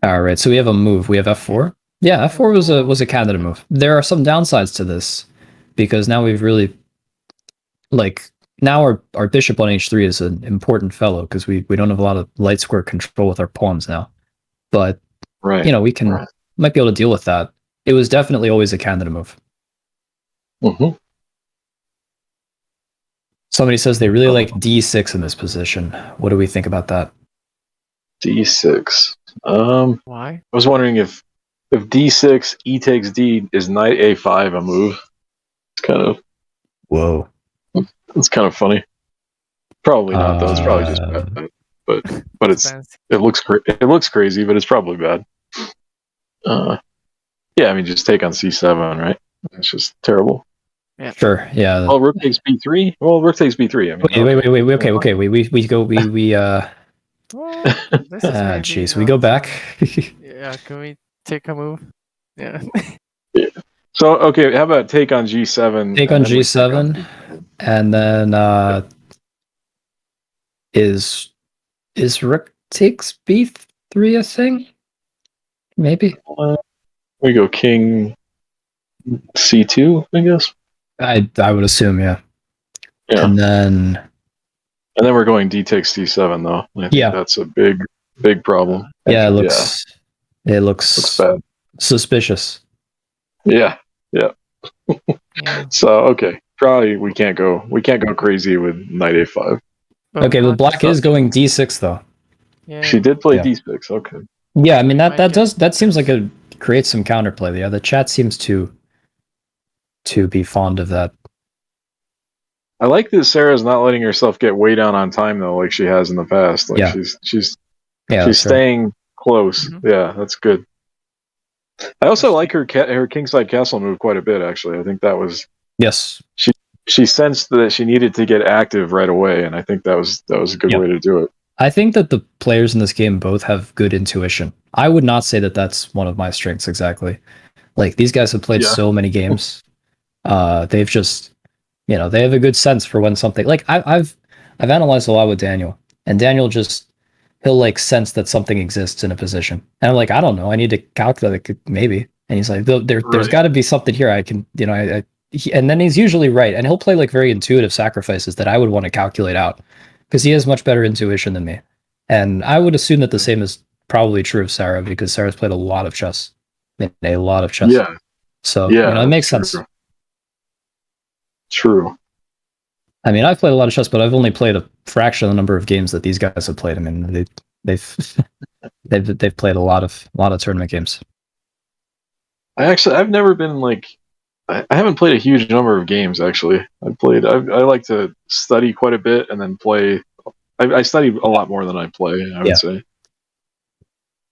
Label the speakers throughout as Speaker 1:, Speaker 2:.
Speaker 1: All right, so we have a move. We have f4. Yeah, f4 was a candidate move. There are some downsides to this because now we've really now our bishop on h3 is an important fellow because we don't have a lot of light square control with our pawns now. But
Speaker 2: Right.
Speaker 1: we can might be able to deal with that. It was definitely always a candidate move.
Speaker 2: Mm-hmm.
Speaker 1: Somebody says they really like d6 in this position. What do we think about that?
Speaker 2: D6.
Speaker 3: Why?
Speaker 2: I was wondering if D6, E takes D, is knight A5 a move? It's kind of
Speaker 1: Whoa.
Speaker 2: It's kind of funny. Probably not though. It's probably just bad. But it looks crazy, but it's probably bad. Yeah, I mean just take on C7, right? It's just terrible.
Speaker 3: Yeah.
Speaker 1: Sure. Yeah.
Speaker 2: Oh, rook takes B3. Well, rook takes B3. I mean,
Speaker 1: wait. Okay. We
Speaker 3: Well, this is maybe,
Speaker 1: jeez, we go back.
Speaker 3: Yeah, can we take a move? Yeah.
Speaker 2: Yeah. So okay, how about take on G7?
Speaker 1: Take on G7, and then is rook takes B3 a thing? Maybe.
Speaker 2: We go king C2, I guess.
Speaker 1: I would assume, yeah.
Speaker 2: Yeah.
Speaker 1: And then
Speaker 2: we're going D takes D7 though. I think that's a big problem.
Speaker 1: Yeah, it looks
Speaker 2: bad.
Speaker 1: Suspicious.
Speaker 2: Yeah. So okay, probably we can't go crazy with knight A5.
Speaker 1: Okay, but black is going D6 though.
Speaker 3: Yeah.
Speaker 2: She did play D6. Okay.
Speaker 1: Yeah, I mean that seems like it creates some counterplay. Yeah, the chat seems to be fond of that.
Speaker 2: I like that Sarah's not letting herself get way down on time though, like she has in the past. Like she's staying close. Mm-hmm. Yeah, that's good. I also like her kingside castle move quite a bit. Actually, I think that was She sensed that she needed to get active right away, and I think that was a good way to do it.
Speaker 1: I think that the players in this game both have good intuition. I would not say that that's one of my strengths exactly. Like these guys have played so many games. They've just, they have a good sense for when something. Like I've analyzed a lot with Daniel, and Daniel he'll like sense that something exists in a position, and I'm like, I don't know, I need to calculate it maybe, and he's like, there's got to be something here. I can, and then he's usually right, and he'll play like very intuitive sacrifices that I would want to calculate out because he has much better intuition than me, and I would assume that the same is probably true of Sarah because Sarah's played a lot of chess,
Speaker 2: Yeah.
Speaker 1: So it makes sense.
Speaker 2: True.
Speaker 1: I mean, I've played a lot of chess, but I've only played a fraction of the number of games that these guys have played. I mean, they've played a lot of tournament games.
Speaker 2: I've never been like, I haven't played a huge number of games actually. I like to study quite a bit and then play. I study a lot more than I play. I would say.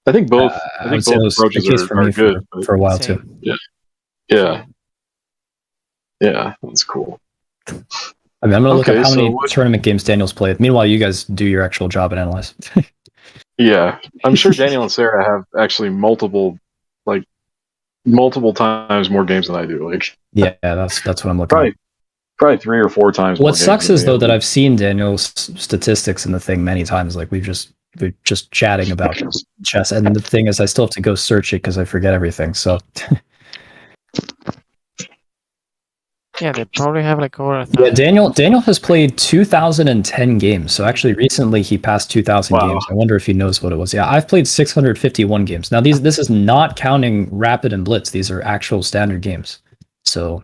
Speaker 2: I think both. I think both approaches are good
Speaker 1: for a while too.
Speaker 2: Yeah. That's cool.
Speaker 1: I mean, I'm going to look at how many tournament games Daniel's played. Meanwhile, you guys do your actual job and analyze.
Speaker 2: Yeah. I'm sure Daniel and Sarah have actually multiple times more games than I do.
Speaker 1: Yeah, that's what I'm looking at.
Speaker 2: Probably 3 or 4 times more.
Speaker 1: What sucks is, though, that I've seen Daniel's statistics in the thing many times. Like, we're just chatting about chess. And the thing is, I still have to go search it because I forget everything. So...
Speaker 3: Yeah, they probably have like over 1,000.
Speaker 1: Yeah, Daniel has played 2,010 games. So actually, recently he passed 2,000 games. I wonder if he knows what it was. Yeah, I've played 651 games. Now this is not counting Rapid and Blitz. These are actual standard games. So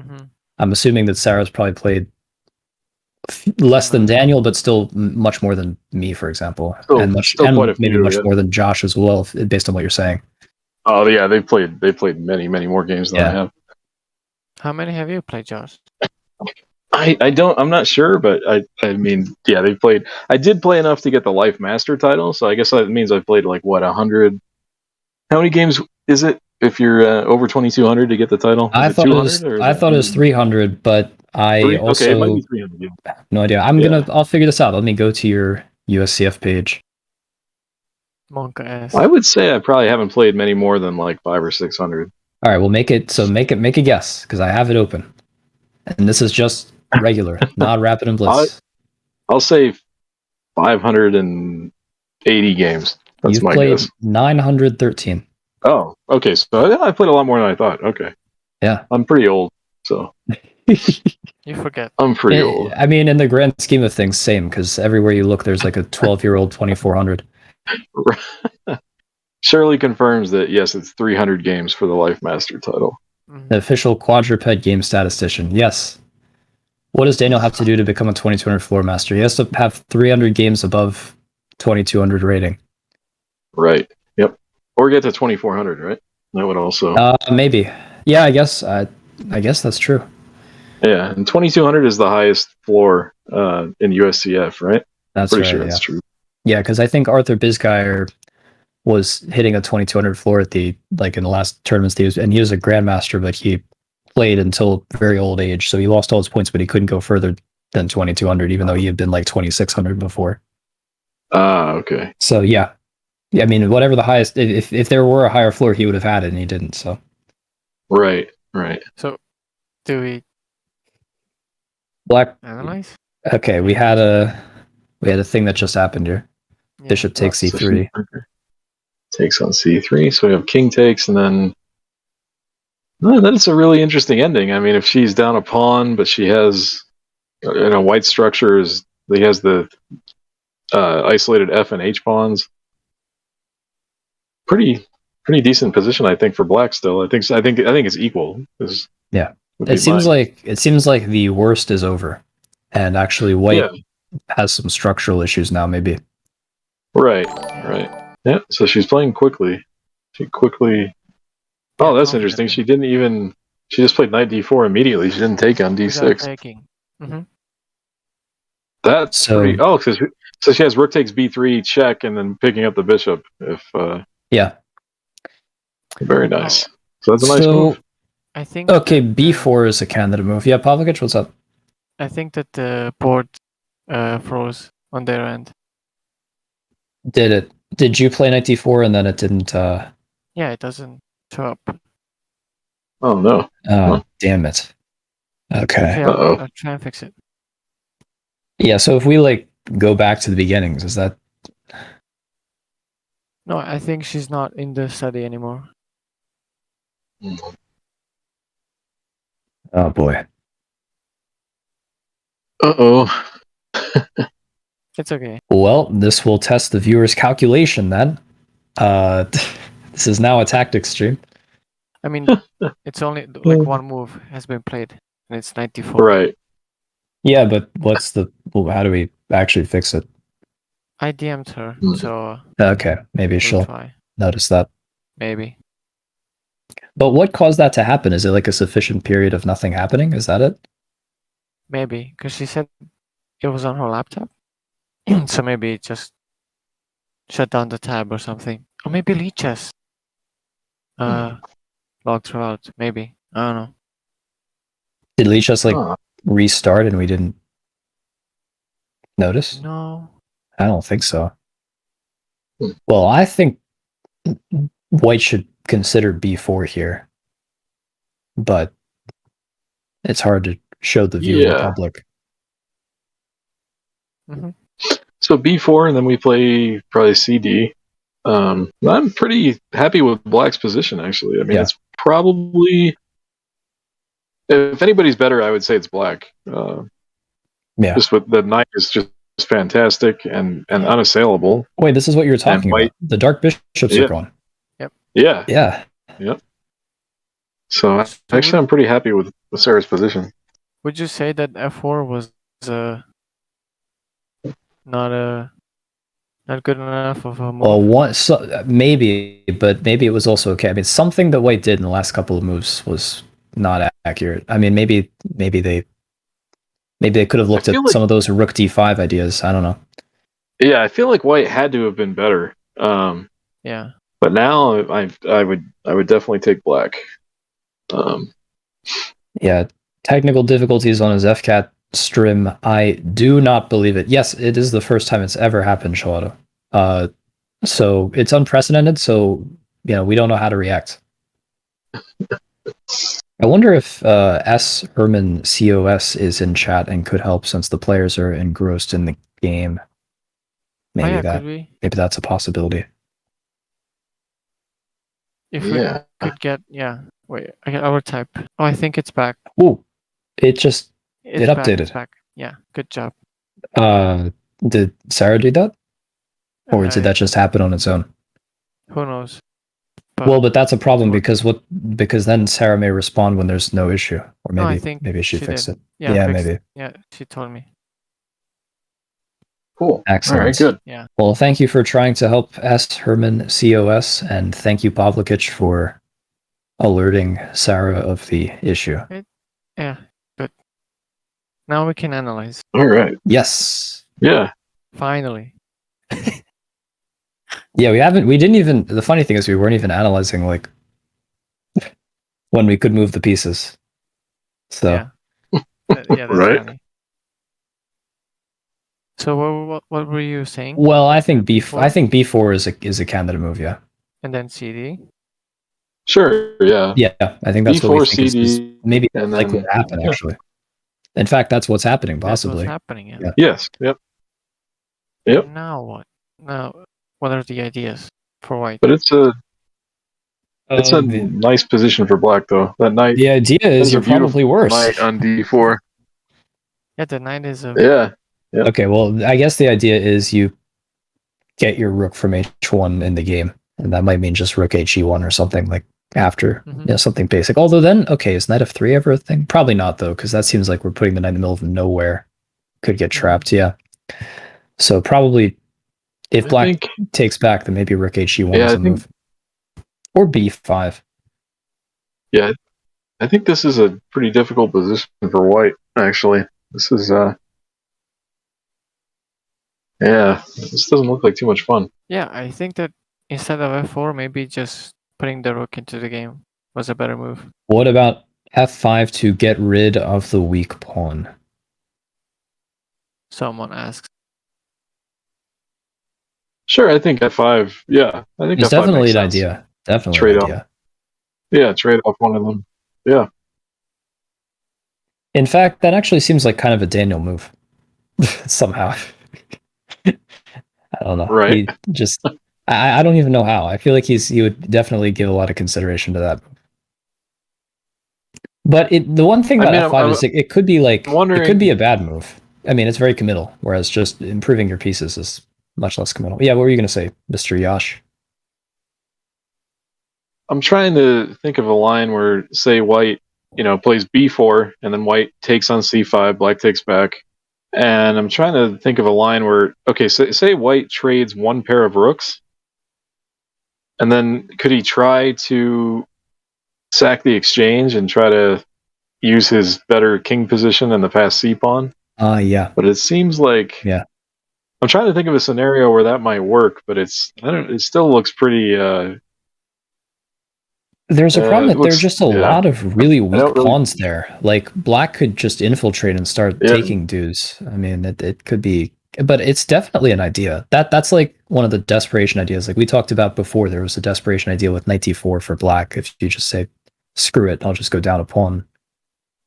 Speaker 1: I'm assuming that Sarah's probably played less than Daniel, but still much more than me, for example, and maybe much more than Josh as well, based on what you're saying.
Speaker 2: Oh yeah, they played many more games than I have.
Speaker 3: How many have you played, Josh?
Speaker 2: I'm not sure, but I mean, yeah, they played. I did play enough to get the Life Master title, so I guess that means I've played like 100. How many games is it if you're over 2,200 to get the title?
Speaker 1: I thought it was 300, but also
Speaker 2: it might be 300. Yeah.
Speaker 1: No idea. I'll figure this out. Let me go to your USCF page.
Speaker 2: I would say I probably haven't played many more than like 500 or 600.
Speaker 1: All right, we'll make a guess because I have it open, and this is just regular, not Rapid and Blitz.
Speaker 2: I'll say 580 games.
Speaker 1: You've
Speaker 2: my
Speaker 1: played
Speaker 2: guess.
Speaker 1: 913.
Speaker 2: Oh, okay. So I played a lot more than I thought. Okay.
Speaker 1: Yeah.
Speaker 2: I'm pretty old, so.
Speaker 3: You forget.
Speaker 2: I'm pretty old.
Speaker 1: I mean, in the grand scheme of things, same, because everywhere you look, there's like a 12-year-old 2400.
Speaker 2: Shirley confirms that, yes, it's 300 games for the Life Master title.
Speaker 1: The official quadruped game statistician. Yes. What does Daniel have to do to become a 2200 floor master? He has to have 300 games above 2200 rating.
Speaker 2: Right. Yep. Or get to 2400, right? That would also.
Speaker 1: Maybe. Yeah, I guess that's true.
Speaker 2: Yeah, and 2200 is the highest floor in USCF, right?
Speaker 1: That's
Speaker 2: pretty
Speaker 1: right,
Speaker 2: sure that's true.
Speaker 1: Yeah, because I think Arthur Bisgeier was hitting a 2200 floor at in the last tournaments he was a grandmaster, but he played until very old age, so he lost all his points, but he couldn't go further than 2200, even though he had been like 2600 before.
Speaker 2: Okay.
Speaker 1: So yeah, I mean, whatever the highest, if there were a higher floor, he would have had it, and he didn't. So
Speaker 2: right.
Speaker 3: So do we
Speaker 1: black
Speaker 3: analyze?
Speaker 1: Okay, we had a thing that just happened here. Yeah. Bishop takes c3.
Speaker 2: Takes on c3, so we have king takes, and then that's a really interesting ending. I mean, if she's down a pawn, but she has, white structures, he has the isolated f and h pawns. Pretty decent position, I think, for black still. I think it's equal.
Speaker 1: Yeah, it seems like the worst is over, and actually white has some structural issues now, maybe.
Speaker 2: Right. Yeah, so she's playing quickly. Oh, that's interesting. She just played knight d4 immediately. She didn't take on d6.
Speaker 3: Taking. Mm-hmm.
Speaker 2: That's pretty. Oh, so she has rook takes b3 check and then picking up the bishop.
Speaker 1: Yeah.
Speaker 2: Very nice. So that's a nice move.
Speaker 3: I think.
Speaker 1: Okay, b4 is a candidate move. Yeah, Pavlakic, what's up?
Speaker 3: I think that the board froze on their end.
Speaker 1: Did it? Did you play knight d4 and then it didn't?
Speaker 3: Yeah, it doesn't show up.
Speaker 2: Oh no!
Speaker 1: Oh, damn it! Okay.
Speaker 3: I'll try and fix it.
Speaker 1: Yeah. So if we go back to the beginnings, is that?
Speaker 3: No, I think she's not in the study anymore.
Speaker 1: Oh boy.
Speaker 3: It's okay.
Speaker 1: Well, this will test the viewer's calculation then. This is now a tactics stream.
Speaker 3: I mean, it's only one move has been played, and it's 94.
Speaker 2: Right.
Speaker 1: Yeah, but how do we actually fix it?
Speaker 3: I DM'd her, so...
Speaker 1: Okay, maybe she'll notice that.
Speaker 3: Maybe.
Speaker 1: But what caused that to happen? Is it a sufficient period of nothing happening? Is that it?
Speaker 3: Maybe, because she said it was on her laptop. So maybe it just shut down the tab or something. Or maybe Leechess logged her out. Maybe. I don't know.
Speaker 1: Did Leechess restart and we didn't notice?
Speaker 3: No.
Speaker 1: I don't think so. Well, I think white should consider b4 here. But it's hard to show the view of the public.
Speaker 3: Mm-hmm.
Speaker 2: So b4, and then we play probably cd. I'm pretty happy with black's position, actually. I mean, it's probably... If anybody's better, I would say it's black. Just with the knight is just fantastic and unassailable.
Speaker 1: Wait, this is what you were talking about. The dark bishops are gone.
Speaker 3: Yep.
Speaker 2: Yeah. Yep. So actually, I'm pretty happy with Sarah's position.
Speaker 3: Would you say that f4 was not good enough of a move?
Speaker 1: Well, maybe, but maybe it was also okay. I mean, something that white did in the last couple of moves was not accurate. I mean, maybe they could have looked at some of those rook d5 ideas. I don't know.
Speaker 2: Yeah, I feel like white had to have been better.
Speaker 3: Yeah.
Speaker 2: But now I would definitely take black.
Speaker 1: Yeah, technical difficulties on his FCAT stream. I do not believe it. Yes, it is the first time it's ever happened, Shawado. So it's unprecedented. So we don't know how to react. I wonder if S Herman COS is in chat and could help since the players are engrossed in the game. Maybe
Speaker 3: could we?
Speaker 1: Maybe that's a possibility.
Speaker 3: If we could get, wait, I will type. Oh, I think it's back.
Speaker 1: Ooh, it updated.
Speaker 3: It's back. Yeah, good job.
Speaker 1: Did Sarah do that? Or did that just happen on its own?
Speaker 3: Who knows?
Speaker 1: But that's a problem because then Sarah may respond when there's no issue, or maybe she fixed it. Yeah, maybe.
Speaker 3: Yeah, she told me.
Speaker 2: Cool.
Speaker 1: Excellent.
Speaker 2: All right, good.
Speaker 3: Yeah.
Speaker 1: Well, thank you for trying to help S. Herman COS, and thank you, Pavlakic, for alerting Sarah of the issue.
Speaker 3: Yeah, good. Now we can analyze.
Speaker 2: All right.
Speaker 1: Yes.
Speaker 2: Yeah.
Speaker 3: Finally.
Speaker 1: Yeah, the funny thing is we weren't even analyzing like when we could move the pieces. So
Speaker 3: yeah, that's
Speaker 2: right.
Speaker 3: funny. So what were you saying?
Speaker 1: Well, I think B4 is a candidate move, yeah.
Speaker 3: And then CD.
Speaker 2: Sure. Yeah.
Speaker 1: Yeah, I think that's
Speaker 2: B4,
Speaker 1: what we think
Speaker 2: CD,
Speaker 1: is maybe
Speaker 2: and
Speaker 1: likely to happen. Actually, in fact, that's what's happening. Possibly.
Speaker 3: That's what's happening. Yeah.
Speaker 2: Yes. Yep. Yep.
Speaker 3: Now what? Now, what are the ideas for white?
Speaker 2: But it's a nice position for black, though. That knight.
Speaker 1: The idea is you're probably worse.
Speaker 2: Knight on D4.
Speaker 3: Yeah, the knight is a.
Speaker 2: Yeah. Yep.
Speaker 1: Okay, well, I guess the idea is you get your rook from H1 in the game, and that might mean just rook HE1 or something like after, something basic. Although then, okay, is knight f3 ever a thing? Probably not, though, because that seems like we're putting the knight in the middle of nowhere. Could get trapped, yeah. So probably, if black takes back, then maybe rook HE1 is a move. Or B5.
Speaker 2: Yeah, I think this is a pretty difficult position for white, actually. This is, this doesn't look like too much fun.
Speaker 3: Yeah, I think that instead of f4, maybe just putting the rook into the game was a better move.
Speaker 1: What about f5 to get rid of the weak pawn?
Speaker 3: Someone asks.
Speaker 2: Sure, I think f5. Yeah, I think
Speaker 1: it's
Speaker 2: f5
Speaker 1: definitely an
Speaker 2: sense.
Speaker 1: idea. Definitely
Speaker 2: trade
Speaker 1: an idea.
Speaker 2: Off. Yeah, trade off one of them. Yeah.
Speaker 1: In fact, that actually seems like kind of a Daniel move. Somehow. I don't know.
Speaker 2: Right.
Speaker 1: I don't even know how. I feel like he would definitely give a lot of consideration to that. But the one thing about f5 is it could be like it could be a bad move. I mean, it's very committal, whereas just improving your pieces is much less committal. Yeah, what were you going to say, Mr. Yash?
Speaker 2: I'm trying to think of a line where, say, white, plays b4, and then white takes on c5, black takes back. And I'm trying to think of a line where, okay, say white trades one pair of rooks, and then could he try to sack the exchange and try to use his better king position and the passed c pawn?
Speaker 1: Yeah.
Speaker 2: But it seems like I'm trying to think of a scenario where that might work, but it still looks pretty.
Speaker 1: There's a problem that there's just a lot of really weak pawns there. Like black could just infiltrate and start taking dudes. I mean, it could be, but it's definitely an idea. That's like one of the desperation ideas. Like we talked about before, there was a desperation idea with knight d4 for black. If you just say, screw it, I'll just go down a pawn.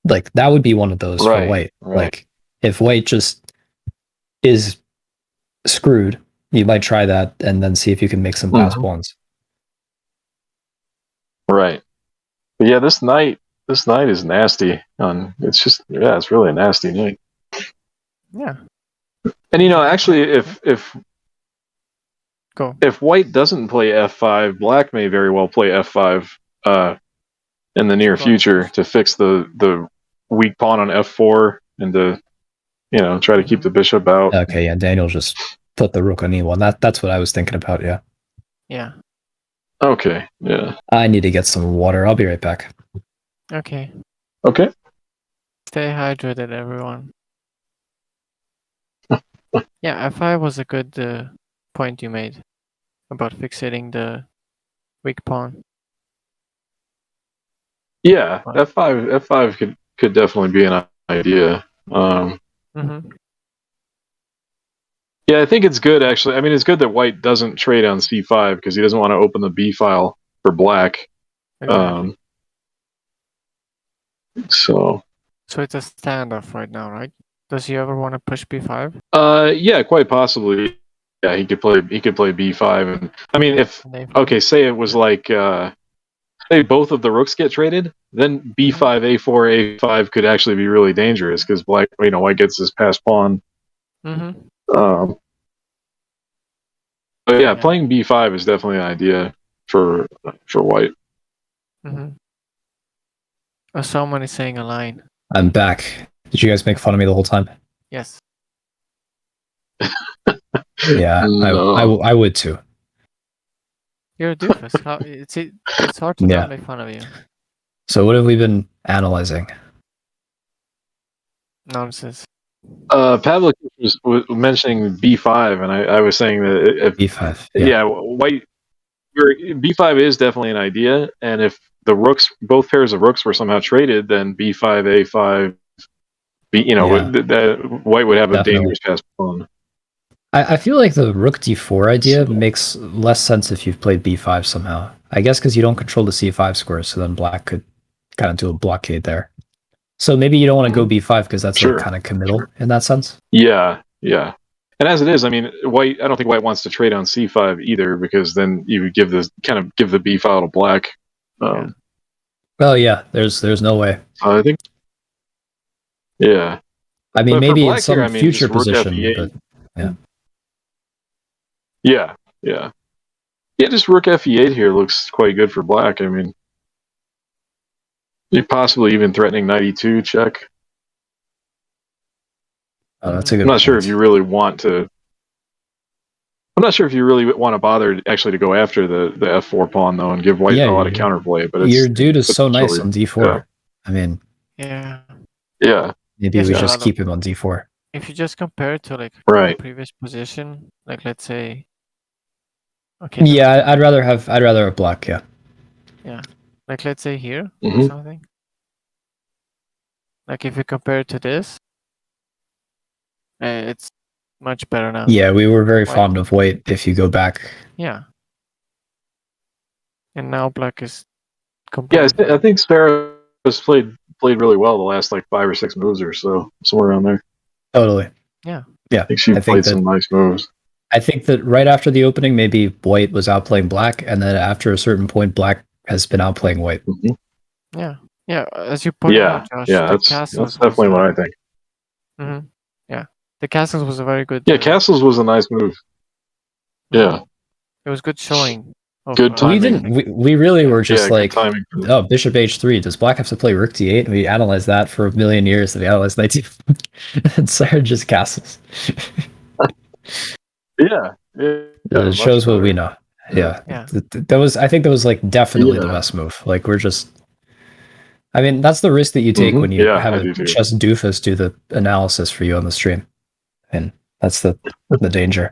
Speaker 1: Like that would be one of those for white. Like if white just is screwed, you might try that and then see if you can make some pass pawns.
Speaker 2: Right. But yeah, this knight is nasty. It's just it's really a nasty knight.
Speaker 3: Yeah.
Speaker 2: And actually if white doesn't play f5, black may very well play f5 in the near future to fix the weak pawn on f4 and to try to keep the bishop out.
Speaker 1: Okay, yeah, Daniel just put the rook on e1. That's what I was thinking about, yeah.
Speaker 3: Yeah.
Speaker 2: Okay, yeah.
Speaker 1: I need to get some water. I'll be right back.
Speaker 3: Okay.
Speaker 2: Okay.
Speaker 3: Stay hydrated, everyone. Yeah, f5 was a good point you made about fixating the weak pawn.
Speaker 2: Yeah, f5 could definitely be an idea. Yeah, I think it's good, actually. I mean, it's good that white doesn't trade on c5 because he doesn't want to open the b file for black.
Speaker 3: Exactly.
Speaker 2: So
Speaker 3: it's a standoff right now, right? Does he ever want to push b5?
Speaker 2: Yeah, quite possibly. Yeah, he could play b5, and I mean, say it was like say both of the rooks get traded, then b5, a4, a5 could actually be really dangerous because white gets his passed pawn. But yeah, playing b5 is definitely an idea for white.
Speaker 3: Oh, someone is saying a line.
Speaker 1: I'm back. Did you guys make fun of me the whole time?
Speaker 3: Yes.
Speaker 1: Yeah, no. I would too.
Speaker 3: You're a doofus. How it's hard to not make fun of you.
Speaker 1: So what have we been analyzing?
Speaker 3: Nonsense.
Speaker 2: Pavlakic was mentioning b5, and I was saying that if
Speaker 1: b5,
Speaker 2: white b5 is definitely an idea, and if the rooks, both pairs of rooks, were somehow traded, then b5, a5, that white would have a dangerous pass pawn.
Speaker 1: I feel like the rook d4 idea makes less sense if you've played b5 somehow. I guess because you don't control the c5 square, so then black could kind of do a blockade there. So maybe you don't want to go b5 because that's like kind of committal in that sense.
Speaker 2: Yeah. And as it is, I mean, I don't think white wants to trade on c5 either, because then you would give the b file to black.
Speaker 1: Well, yeah, there's no way.
Speaker 2: I think. Yeah.
Speaker 1: I mean, maybe in some future position, but yeah.
Speaker 2: Yeah, just rook fe8 here looks quite good for black. I mean, you're possibly even threatening knight e2 check.
Speaker 1: Oh, that's a good
Speaker 2: I'm not sure if you really want to. I'm not sure if you really want to bother actually to go after the f4 pawn though, and give white a lot of counterplay. But
Speaker 1: your dude is so nice on d4. Yeah. I mean, maybe we just keep him on d4.
Speaker 3: If you just compare it to like the previous position, like let's say.
Speaker 1: Okay. Yeah, I'd rather have black. Yeah.
Speaker 3: Yeah, like let's say here or something. Like if you compare it to this, it's much better now.
Speaker 1: Yeah, we were very fond of white. If you go back.
Speaker 3: Yeah. And now black is.
Speaker 2: Yeah, I think Sparrow has played really well the last like 5 or 6 moves or so, somewhere around there.
Speaker 1: Totally.
Speaker 3: Yeah.
Speaker 1: Yeah.
Speaker 2: I think she played some nice moves.
Speaker 1: I think that right after the opening, maybe white was outplaying black, and then after a certain point, black has been outplaying white.
Speaker 3: Yeah. As you pointed out, Josh.
Speaker 2: That's definitely what I think.
Speaker 3: Yeah, the castles was a very good.
Speaker 2: Yeah, castles was a nice move. Yeah,
Speaker 3: it was good showing.
Speaker 2: Good timing.
Speaker 1: We really were just like, oh, bishop h3. Does black have to play rook d8? And we analyzed that for a million years. And we analyzed knight d4. And Sarah just castles.
Speaker 2: Yeah,
Speaker 1: it shows what we know. Yeah. I think that was like definitely the best move. Like we're just, I mean, that's the risk that you take when you have a ChessDoofus do the analysis for you on the stream, and that's the danger.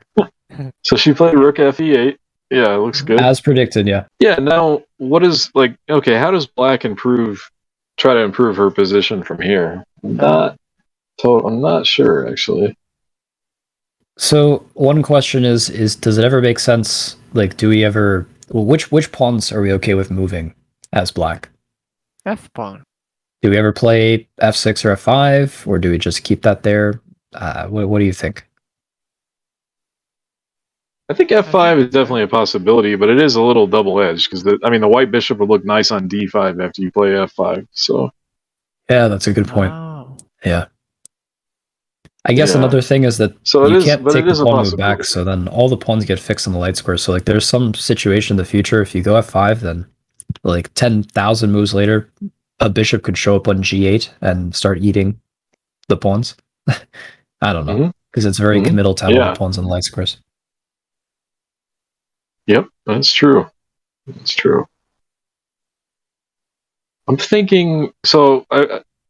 Speaker 2: So she played rook fe8. Yeah, it looks good
Speaker 1: as predicted. Yeah.
Speaker 2: Yeah. Now, what is how does black try to improve her position from here? I'm not sure actually.
Speaker 1: So one question is does it ever make sense? Like, do we ever? Well, which pawns are we okay with moving as black?
Speaker 3: F pawn.
Speaker 1: Do we ever play f6 or f5, or do we just keep that there? What do you think?
Speaker 2: I think f5 is definitely a possibility, but it is a little double-edged because the white bishop would look nice on d5 after you play f5. So.
Speaker 1: Yeah, that's a good point. Yeah. I guess another thing is that you can't take the pawn move back, so then all the pawns get fixed on the light square. So like there's some situation in the future, if you go f5, then like 10,000 moves later, a bishop could show up on g8 and start eating the pawns. I don't know, because it's very committal to have all the pawns on the light squares.
Speaker 2: Yep, that's true. That's true. I'm thinking, so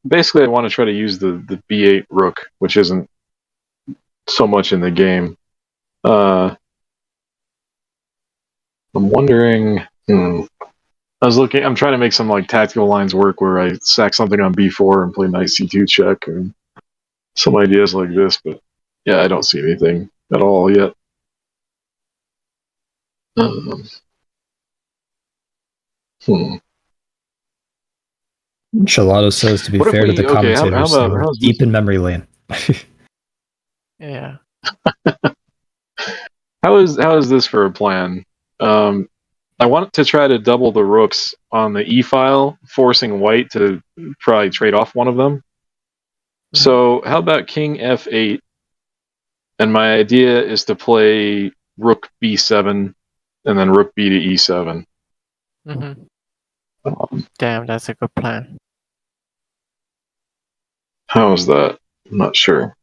Speaker 2: basically I want to try to use the b8 rook, which isn't so much in the game. I'm wondering, I'm trying to make some like tactical lines work where I sack something on b4 and play knight c2 check, and some ideas like this, but yeah, I don't see anything at all yet.
Speaker 1: Gelato says, to be fair to the commentators, they were deep in memory lane.
Speaker 3: Yeah.
Speaker 2: How is this for a plan? I want to try to double the rooks on the E file, forcing white to probably trade off one of them. Mm-hmm. So how about king f8? And my idea is to play rook b7 and then rook b to e7.
Speaker 3: Mm-hmm. Damn, that's a good plan.
Speaker 2: How is that? I'm not sure.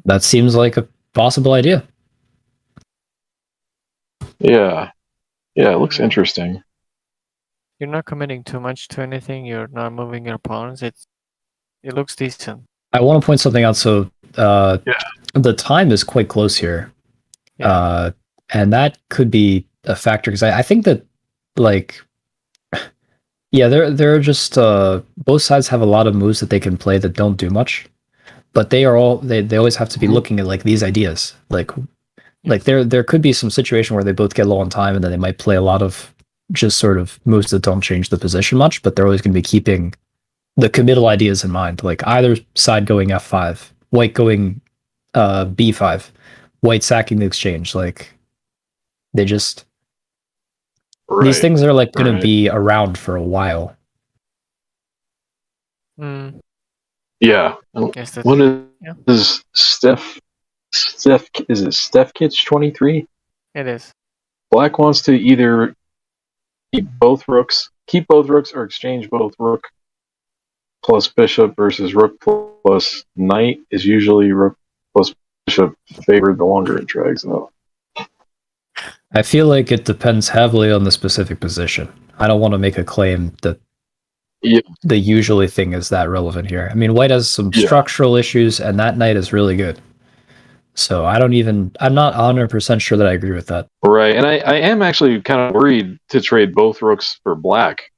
Speaker 1: That seems like a possible idea.
Speaker 2: Yeah. Yeah, it looks interesting.
Speaker 3: You're not committing too much to anything. You're not moving your pawns. It looks decent.
Speaker 1: I want to point something out. So the time is quite close here. Yeah. And that could be a factor because I think that there are just both sides have a lot of moves that they can play that don't do much, but they always have to be looking at like these ideas. Like there could be some situation where they both get low on time and then they might play a lot of just sort of moves that don't change the position much, but they're always going to be keeping the committal ideas in mind. Like either side going f5, white going b5, white sacking the exchange. Like they just these things are like going to be around for a while.
Speaker 2: Yeah. What is Steph? Is it Stefkich 23?
Speaker 3: It is.
Speaker 2: Black wants to either keep both rooks, or exchange both rook plus bishop versus rook plus knight is usually rook plus bishop favored the longer it drags out.
Speaker 1: I feel like it depends heavily on the specific position. I don't want to make a claim that the usually thing is that relevant here. I mean, white has some structural issues, and that knight is really good. So I'm not 100% sure that I agree with that.
Speaker 2: Right, and I am actually kind of worried to trade both rooks for black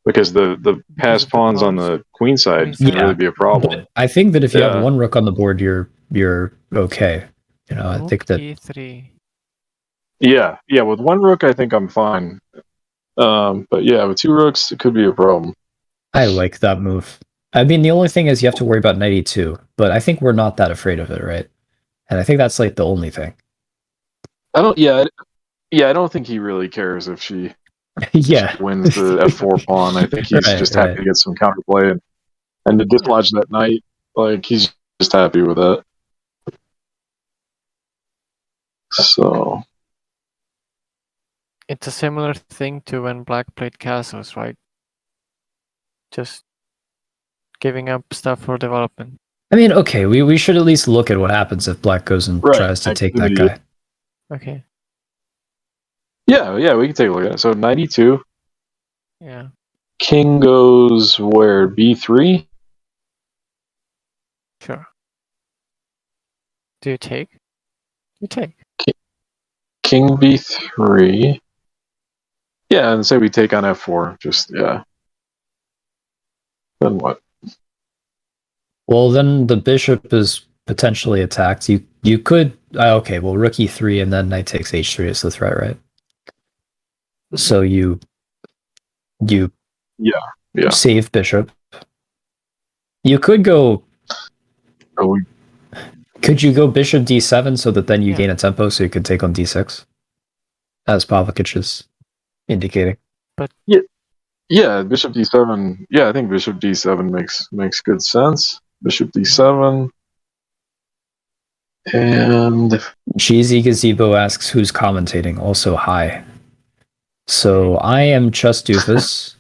Speaker 2: because the passed pawns on the queen side can really be a problem.
Speaker 1: But I think that if you have one rook on the board, you're okay. You know, I think that
Speaker 3: e3.
Speaker 2: Yeah, with one rook, I think I'm fine. But yeah, with two rooks, it could be a problem.
Speaker 1: I like that move. I mean, the only thing is you have to worry about knight e2, but I think we're not that afraid of it, right? And I think that's like the only thing.
Speaker 2: I don't think he really cares if she wins the f4 pawn. I think he's just happy to get some counterplay and to dislodge that knight. Like he's just happy with that. So
Speaker 3: it's a similar thing to when black played castles, right? Just giving up stuff for development.
Speaker 1: I mean, okay, we should at least look at what happens if black goes and tries to take that guy.
Speaker 3: Okay.
Speaker 2: Yeah, we can take a look at it. So 92.
Speaker 3: Yeah.
Speaker 2: King goes where? B3?
Speaker 3: Sure. Do you take? You take.
Speaker 2: King B3. Yeah, and say we take on F4. Just, Then what?
Speaker 1: Well, then the bishop is potentially attacked. You could okay. Well, rook e3 and then knight takes h3 is the threat, right? So you save bishop. You could go. Could you go bishop d7 so that then you gain a tempo so you can take on d6, as Pavlakic is indicating?
Speaker 3: But
Speaker 2: yeah, bishop d7. Yeah, I think bishop d7 makes good sense. Bishop d7. And
Speaker 1: Cheesy Gazebo asks who's commentating. Also, hi. So I am ChessDoofus.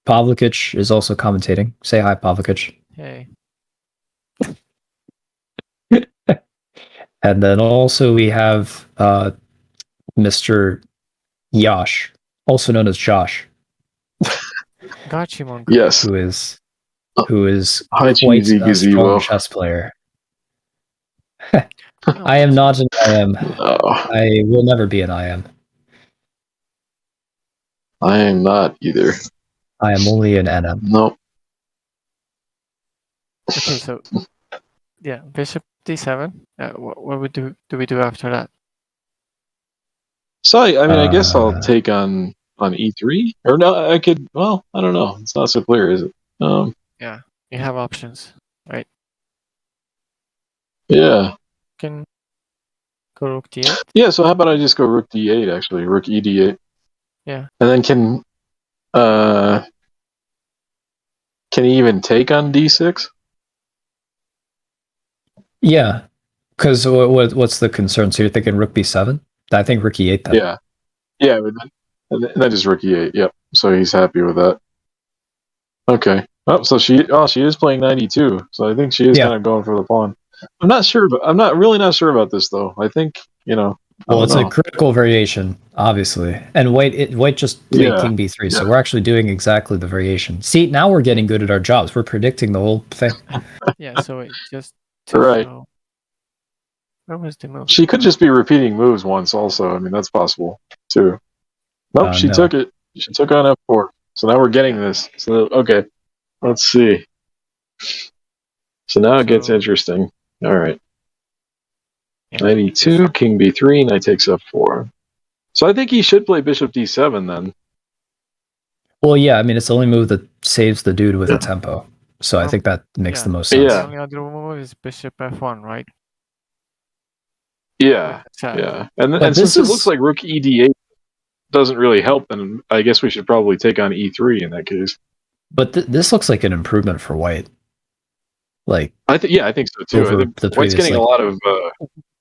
Speaker 1: Pavlakic is also commentating. Say hi, Pavlakic.
Speaker 3: Hey.
Speaker 1: And then also we have Mr. Yash, also known as Josh.
Speaker 3: Got you, Monk.
Speaker 2: Yes.
Speaker 1: Who is
Speaker 2: quite
Speaker 1: a strong chess player. I am not an IM.
Speaker 2: No.
Speaker 1: I will never be an IM.
Speaker 2: I am not either.
Speaker 1: I am only an NM.
Speaker 2: Nope.
Speaker 3: Okay, so bishop d7. What do we do after that?
Speaker 2: So I guess I'll take on e3, or no, I could. Well, I don't know. It's not so clear, is it?
Speaker 3: Yeah, you have options, right?
Speaker 2: Yeah.
Speaker 3: Go rook d8?
Speaker 2: Yeah, so how about I just go rook d8, actually? Rook e d8.
Speaker 3: Yeah.
Speaker 2: And then can he even take on d6?
Speaker 1: Yeah, because what's the concern? So you're thinking rook b7? I think rook e8 then.
Speaker 2: Yeah. Yeah, that is rook e8, yep. So he's happy with that. Okay. Oh, so she is playing 92, so I think she is kind of going for the pawn. I'm really not sure about this, though. I think,
Speaker 1: Well, it's a critical variation, obviously. And white just played king b3, so we're actually doing exactly the variation. See, now we're getting good at our jobs. We're predicting the whole thing.
Speaker 3: Yeah, so it just to show. Where was the move?
Speaker 2: She could just be repeating moves once also. I mean, that's possible, too. Nope, she took it. She took on f4. So now we're getting this. So, okay. Let's see. So now it gets interesting. All right. 92, king b3, knight takes f4. So I think he should play bishop d7 then.
Speaker 1: Well, yeah, I mean, it's the only move that saves the dude with a tempo. So I think that makes the most sense.
Speaker 3: The only other move is bishop f1, right?
Speaker 2: Yeah. And since it looks like rook e d8 doesn't really help, then I guess we should probably take on e3 in that case.
Speaker 1: But this looks like an improvement for white. Like,
Speaker 2: I think so too. I think white's getting a lot of.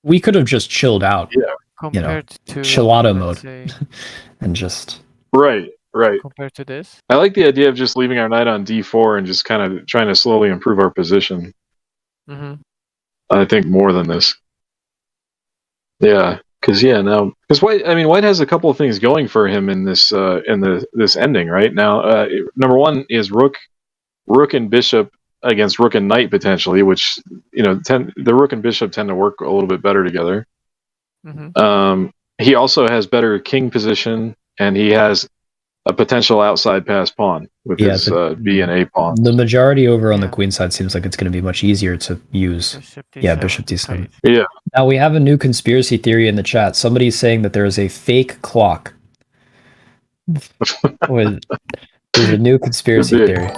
Speaker 1: We could have just chilled out.
Speaker 2: Yeah.
Speaker 3: Compared to
Speaker 1: Chillato mode, and just
Speaker 2: right.
Speaker 3: Compared to this,
Speaker 2: I like the idea of just leaving our knight on d4 and just kind of trying to slowly improve our position.
Speaker 3: Mm-hmm.
Speaker 2: I think more than this. Yeah, because white has a couple of things going for him in this this ending right now. Number one is rook and bishop against rook and knight potentially, which the rook and bishop tend to work a little bit better together.
Speaker 3: Mm-hmm.
Speaker 2: He also has better king position, and he has a potential outside pass pawn with his B and A pawn.
Speaker 1: The majority over on the queen side seems like it's going to be much easier to use. Bishop D7.
Speaker 3: Right.
Speaker 2: Yeah.
Speaker 1: Now we have a new conspiracy theory in the chat. Somebody's saying that there is a fake clock. There's a new conspiracy theory.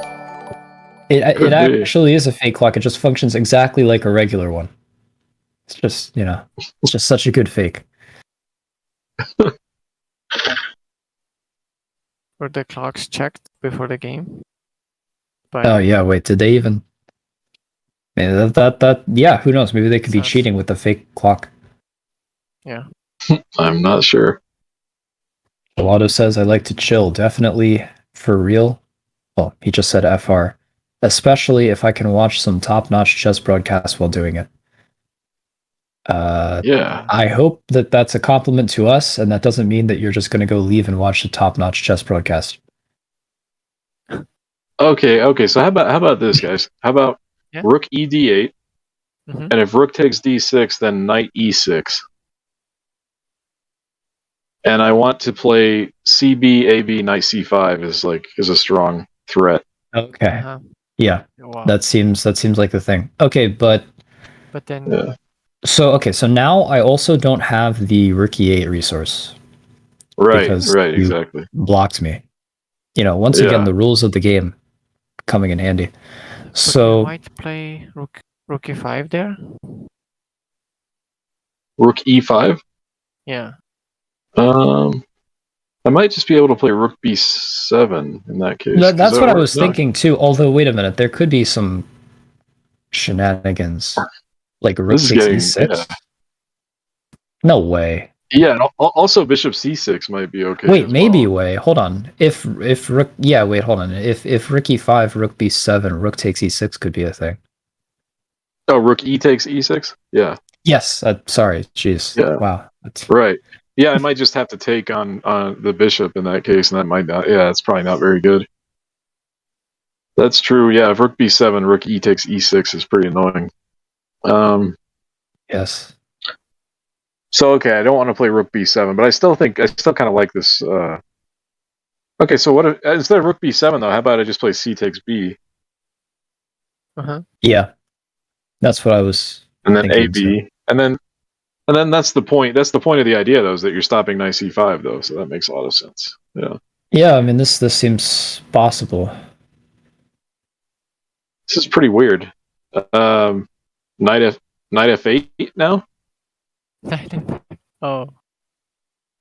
Speaker 1: It actually is a fake clock. It just functions exactly like a regular one. It's just, it's just such a good fake.
Speaker 3: Were the clocks checked before the game?
Speaker 1: Oh yeah, wait, did they even? Man, yeah, who knows? Maybe they could be cheating with the fake clock.
Speaker 3: Yeah.
Speaker 2: I'm not sure.
Speaker 1: Gelato says, I like to chill. Definitely for real. Well, he just said FR. Especially if I can watch some top-notch chess broadcasts while doing it.
Speaker 2: Yeah.
Speaker 1: I hope that that's a compliment to us, and that doesn't mean that you're just going to go leave and watch the top-notch chess broadcast.
Speaker 2: Okay. So how about this, guys? How about rook e d8, and if rook takes d6, then knight e6. And I want to play cb, ab, knight c5 is a strong threat.
Speaker 1: Okay. Yeah. Wow. That seems like the thing. Okay, but
Speaker 3: then.
Speaker 2: Yeah.
Speaker 1: So now I also don't have the rook e8 resource.
Speaker 2: Right, exactly.
Speaker 1: Blocked me. Once again, the rules of the game coming in handy. So
Speaker 3: you might play rook e5 there.
Speaker 2: Rook e5?
Speaker 3: Yeah.
Speaker 2: I might just be able to play rook b7 in that case.
Speaker 1: That's what I was thinking too. Although, wait a minute, there could be some shenanigans. Like rook takes e6? Yeah. No way.
Speaker 2: Yeah, and also bishop c6 might be okay.
Speaker 1: Wait, maybe way. Hold on. If rook, wait, hold on. If rook e5, rook b7, rook takes e6 could be a thing.
Speaker 2: Oh, rook e takes e6? Yeah.
Speaker 1: Yes. Sorry. Jeez.
Speaker 2: Yeah.
Speaker 1: Wow.
Speaker 2: Right. Yeah, I might just have to take on the bishop in that case, and that might not. Yeah, it's probably not very good. That's true. Yeah, if rook b7, rook e takes e6 is pretty annoying.
Speaker 1: Yes.
Speaker 2: So okay, I don't want to play rook b7, but I still kind of like this. Okay, so what if, instead of rook b7 though? How about I just play c takes b?
Speaker 1: Yeah, that's what I was.
Speaker 2: And then ab, too. and then that's the point. That's the point of the idea, though, is that you're stopping knight c5, though. So that makes a lot of sense. Yeah.
Speaker 1: Yeah, I mean this seems possible.
Speaker 2: This is pretty weird. Knight f8 now.
Speaker 3: Oh.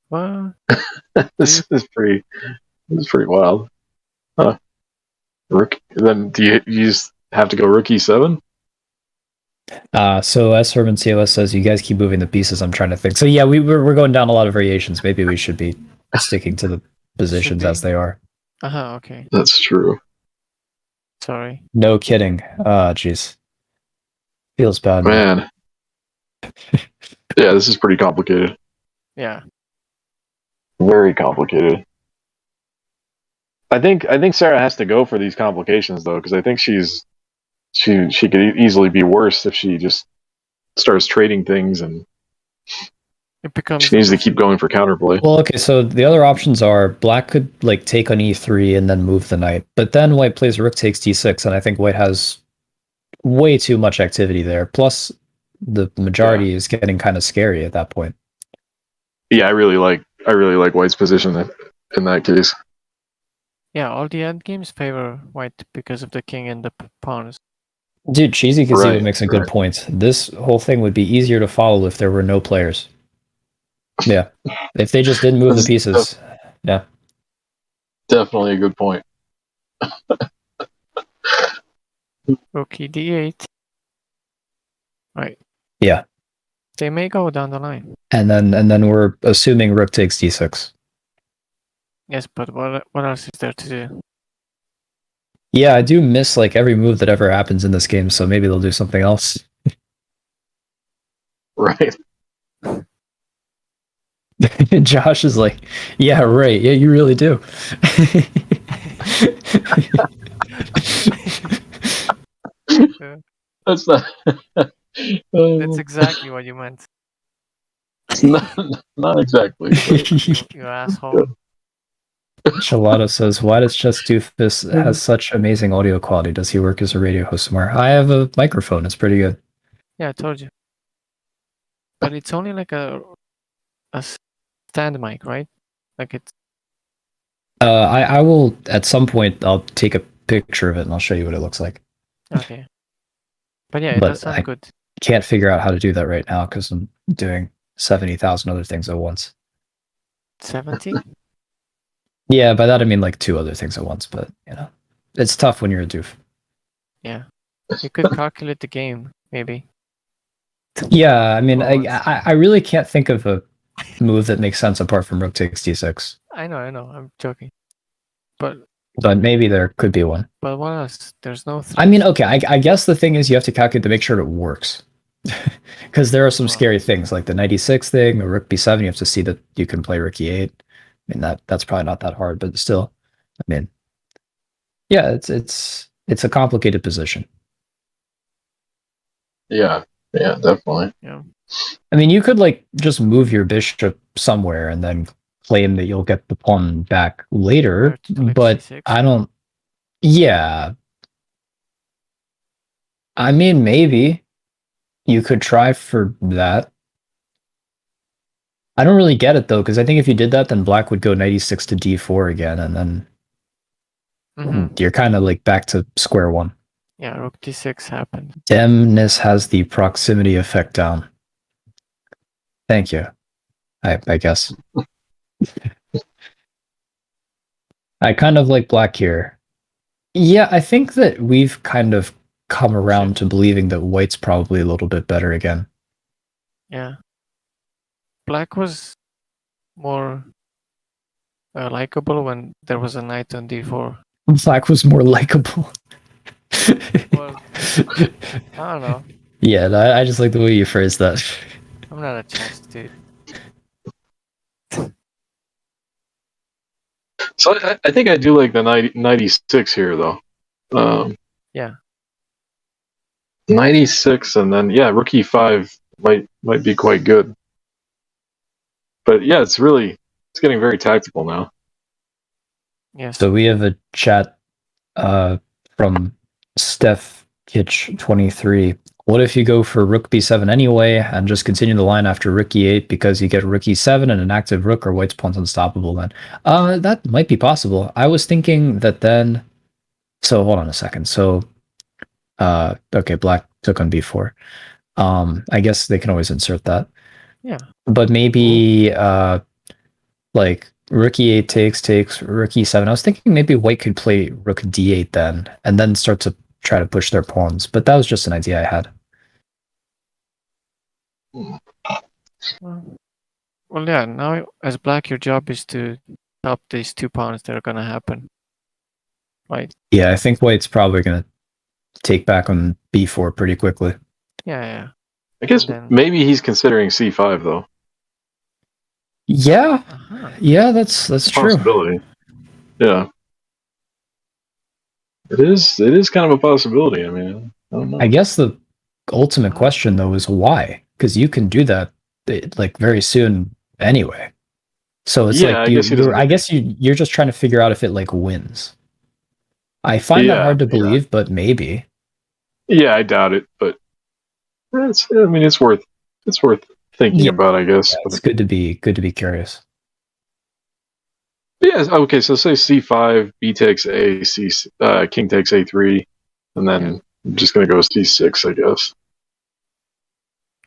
Speaker 3: What?
Speaker 2: This is pretty wild. Huh. Then do you just have to go rook e7?
Speaker 1: So as Herman COS says, you guys keep moving the pieces. I'm trying to think. So yeah, we're going down a lot of variations. Maybe we should be sticking to the positions as they are.
Speaker 3: Okay.
Speaker 2: That's true.
Speaker 3: Sorry.
Speaker 1: No kidding. Jeez. Feels bad,
Speaker 2: man. Yeah, this is pretty complicated.
Speaker 3: Yeah.
Speaker 2: Very complicated. I think Sarah has to go for these complications though, because I think she could easily be worse if she just starts trading things, and
Speaker 3: it becomes.
Speaker 2: She needs to keep going for counterplay.
Speaker 1: Well, okay, so the other options are black could like take on e3 and then move the knight, but then white plays rook takes d6, and I think white has way too much activity there. Plus, the majority is getting kind of scary at that point.
Speaker 2: Yeah, I really like white's position in that case.
Speaker 3: Yeah, all the end games favor white because of the king and the pawns.
Speaker 1: Dude, Cheesy Gazebo makes a good point. This whole thing would be easier to follow if there were no players. Yeah. If they just didn't move the pieces. Yeah.
Speaker 2: Definitely a good point.
Speaker 3: Rookie d8. Right.
Speaker 1: Yeah.
Speaker 3: They may go down the line.
Speaker 1: And then we're assuming rook takes d6.
Speaker 3: Yes, but what else is there to do?
Speaker 1: Yeah, I do miss like every move that ever happens in this game, so maybe they'll do something else.
Speaker 2: Right.
Speaker 1: Josh is like, yeah, right. Yeah, you really do.
Speaker 2: That's not.
Speaker 3: That's exactly what you meant.
Speaker 2: Not exactly.
Speaker 3: You asshole.
Speaker 1: Chalada says, why does ChessDoofus has such amazing audio quality? Does he work as a radio host somewhere? I have a microphone. It's pretty good.
Speaker 3: Yeah, I told you. But it's only like a stand mic, right? Like it's.
Speaker 1: I will at some point. I'll take a picture of it and I'll show you what it looks like.
Speaker 3: Okay. But yeah, it does sound good.
Speaker 1: Can't figure out how to do that right now because I'm doing 70,000 other things at once.
Speaker 3: 70?
Speaker 1: Yeah, by that I mean like 2 other things at once, but you know, it's tough when you're a doof.
Speaker 3: Yeah. You could calculate the game, maybe.
Speaker 1: Yeah, I mean, I really can't think of a move that makes sense apart from rook takes d6.
Speaker 3: I know, I'm joking. But
Speaker 1: maybe there could be one.
Speaker 3: But what else? There's no
Speaker 1: I mean, okay, I guess the thing is you have to calculate to make sure it works. Because there are some scary things, like the 96 thing, or rook b7, you have to see that you can play rook e8. I mean, that's probably not that hard, but still, I mean, yeah, it's a complicated position.
Speaker 2: Yeah, definitely.
Speaker 3: Yeah.
Speaker 1: I mean, you could like just move your bishop somewhere and then claim that you'll get the pawn back later, but C6. I don't. Yeah. I mean, maybe you could try for that. I don't really get it though, because I think if you did that, then black would go knight e6 to d4 again, and then you're kind of like back to square one.
Speaker 3: Yeah, rook d6 happened.
Speaker 1: Demness has the proximity effect down. Thank you. I guess. I kind of like black here. Yeah, I think that we've kind of come around to believing that white's probably a little bit better again.
Speaker 3: Yeah. Black was more likable when there was a knight on d4.
Speaker 1: Black was more likable.
Speaker 3: Well, I don't know.
Speaker 1: Yeah, I just like the way you phrased that.
Speaker 3: I'm not a chess dude.
Speaker 2: So I think I do like the 96 here, though.
Speaker 3: Yeah.
Speaker 2: 96, and then rook e5 might be quite good. But yeah, it's getting very tactical now.
Speaker 3: Yes.
Speaker 1: So we have a chat from Steph Kitch 23. What if you go for rook b7 anyway and just continue the line after rook e8 because you get rook e7 and an active rook, or white's pawn's unstoppable then? That might be possible. I was thinking that then. So hold on a second. So okay, black took on b4. I guess they can always insert that.
Speaker 3: Yeah.
Speaker 1: But maybe like rook e8 takes rook e7. I was thinking maybe white could play rook d8 then, and then start to try to push their pawns. But that was just an idea I had.
Speaker 3: Well, yeah. Now, as black, your job is to stop these 2 pawns that are gonna happen, right?
Speaker 1: Yeah, I think white's probably gonna take back on b4 pretty quickly.
Speaker 3: Yeah.
Speaker 2: I guess maybe he's considering c5 though.
Speaker 1: Yeah, yeah, that's true.
Speaker 2: Possibility. Yeah, it is kind of a possibility. I mean, I don't know.
Speaker 1: I guess the ultimate question though is why, because you can do that like very soon anyway. So it's like I guess you're just trying to figure out if it like wins. I find that hard to believe, but maybe.
Speaker 2: Yeah, I doubt it, but it's worth thinking about, I guess.
Speaker 1: Yeah, it's good to be curious.
Speaker 2: Yeah. Okay. So say c5, b takes a, king takes a3, and then I'm just gonna go c6, I guess.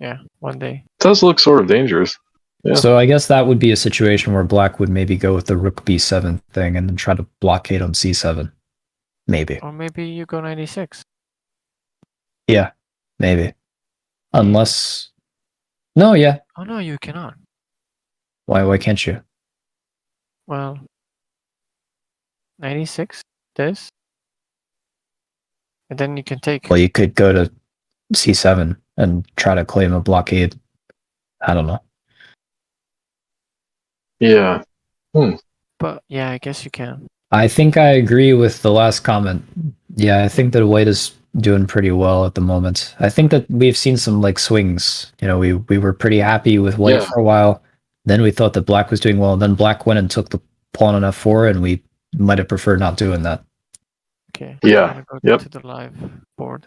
Speaker 3: Yeah, one day.
Speaker 2: It does look sort of dangerous. Yeah.
Speaker 1: So I guess that would be a situation where black would maybe go with the rook b7 thing and then try to blockade on c7. Maybe.
Speaker 3: Or maybe you go 96.
Speaker 1: Yeah, maybe. Unless... No, yeah.
Speaker 3: Oh, no, you cannot.
Speaker 1: Why can't you?
Speaker 3: Well, 96, this. And then you can take...
Speaker 1: Well, you could go to c7 and try to claim a blockade. I don't know.
Speaker 2: Yeah.
Speaker 3: But, yeah, I guess you can.
Speaker 1: I think I agree with the last comment. Yeah, I think that white is doing pretty well at the moment. I think that we've seen some like swings. You know, we were pretty happy with white for a while. Then we thought that black was doing well. And then black went and took the pawn on f4, and we might have preferred not doing that.
Speaker 3: Okay.
Speaker 2: Yeah.
Speaker 3: Go to the live board.